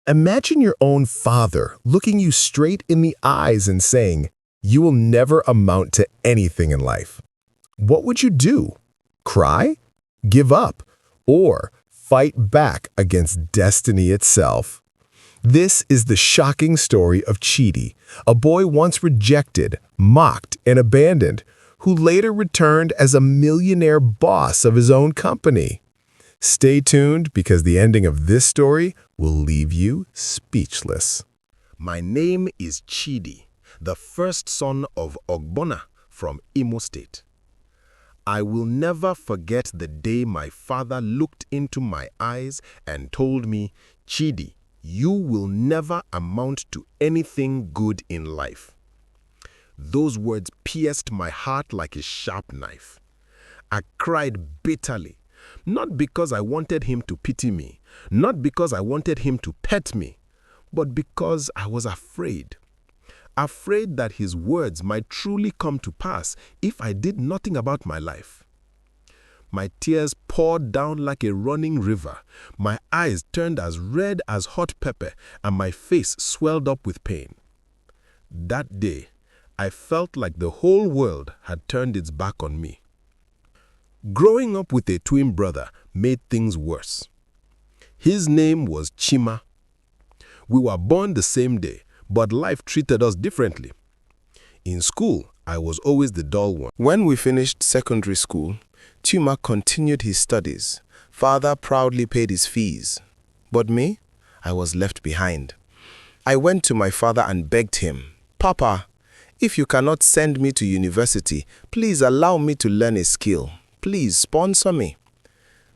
Imagine your own father looking you straight in the eyes and saying, "You will never amount to anything in life." What would you do? Cry? Give up? Or fight back against destiny itself? This is the shocking story of Chidi, a boy once rejected, mocked, and abandoned, who later returned as a millionaire boss of his own company. Stay tuned because the ending of this story will leave you speechless. My name is Chidi, the first son of Ogbonna from Imo State. I will never forget the day my father looked into my eyes and told me, "Chidi, you will never amount to anything good in life." Those words pierced my heart like a sharp knife. I cried bitterly, not because I wanted him to pity me, not because I wanted him to pet me, but because I was afraid. Afraid that his words might truly come to pass if I did nothing about my life. My tears poured down like a running river. My eyes turned as red as hot pepper, and my face swelled up with pain. That day, I felt like the whole world had turned its back on me. Growing up with a twin brother made things worse. His name was Chima. We were born the same day, but life treated us differently. In school, I was always the dull one. When we finished secondary school, Chima continued his studies. Father proudly paid his fees. But me, I was left behind. I went to my father and begged him, "Papa, if you cannot send me to university, please allow me to learn a skill. Please sponsor me."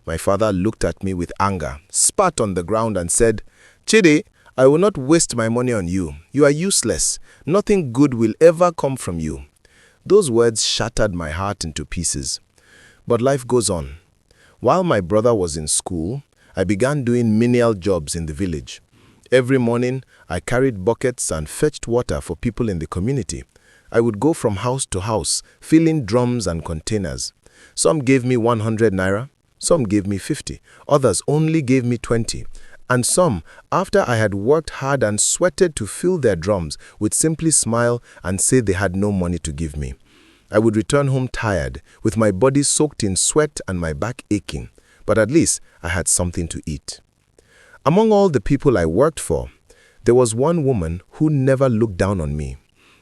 My father looked at me with anger, spat on the ground and said, "Chidi, I will not waste my money on you. You are useless. Nothing good will ever come from you." Those words shattered my heart into pieces. But life goes on. While my brother was in school, I began doing menial jobs in the village. Every morning, I carried buckets and fetched water for people in the community. I would go from house to house, filling drums and containers. Some gave me 100 naira, some gave me 50, others only gave me 20. And some, after I had worked hard and sweated to fill their drums, would simply smile and say they had no money to give me. I would return home tired, with my body soaked in sweat and my back aching, but at least I had something to eat. Among all the people I worked for, there was one woman who never looked down on me.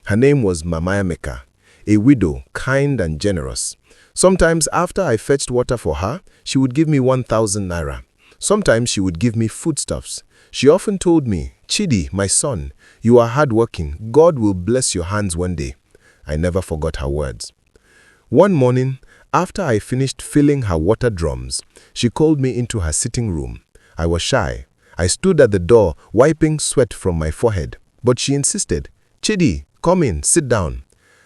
Her name was Mama Emeka, a widow, kind and generous. Sometimes after I fetched water for her, she would give me 1,000 naira. Sometimes she would give me foodstuffs. She often told me, "Chidi, my son, you are hardworking. God will bless your hands one day." I never forgot her words. One morning, after I finished filling her water drums, she called me into her sitting room. I was shy. I stood at the door, wiping sweat from my forehead. But she insisted, "Chidi, come in, sit down."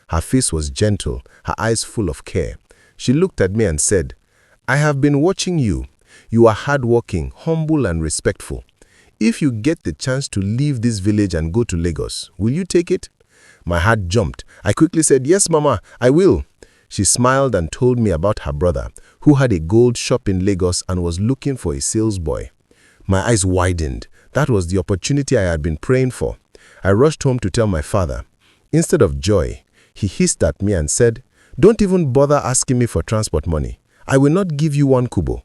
Her face was gentle, her eyes full of care. She looked at me and said, "I have been watching you. You are hardworking, humble and respectful. If you get the chance to leave this village and go to Lagos, will you take it?" My heart jumped. I quickly said, "Yes, Mama, I will." She smiled and told me about her brother, who had a gold shop in Lagos and was looking for a sales boy. My eyes widened. That was the opportunity I had been praying for. I rushed home to tell my father. Instead of joy, he hissed at me and said, "Don't even bother asking me for transport money. I will not give you one kubo."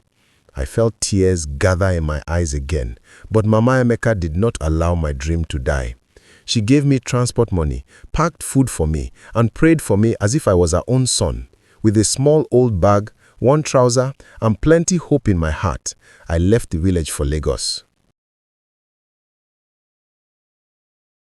I felt tears gather in my eyes again, but Mama Emeka did not allow my dream to die. She gave me transport money, packed food for me, and prayed for me as if I was her own son. With a small old bag, one trouser, and plenty hope in my heart, I left the village for Lagos.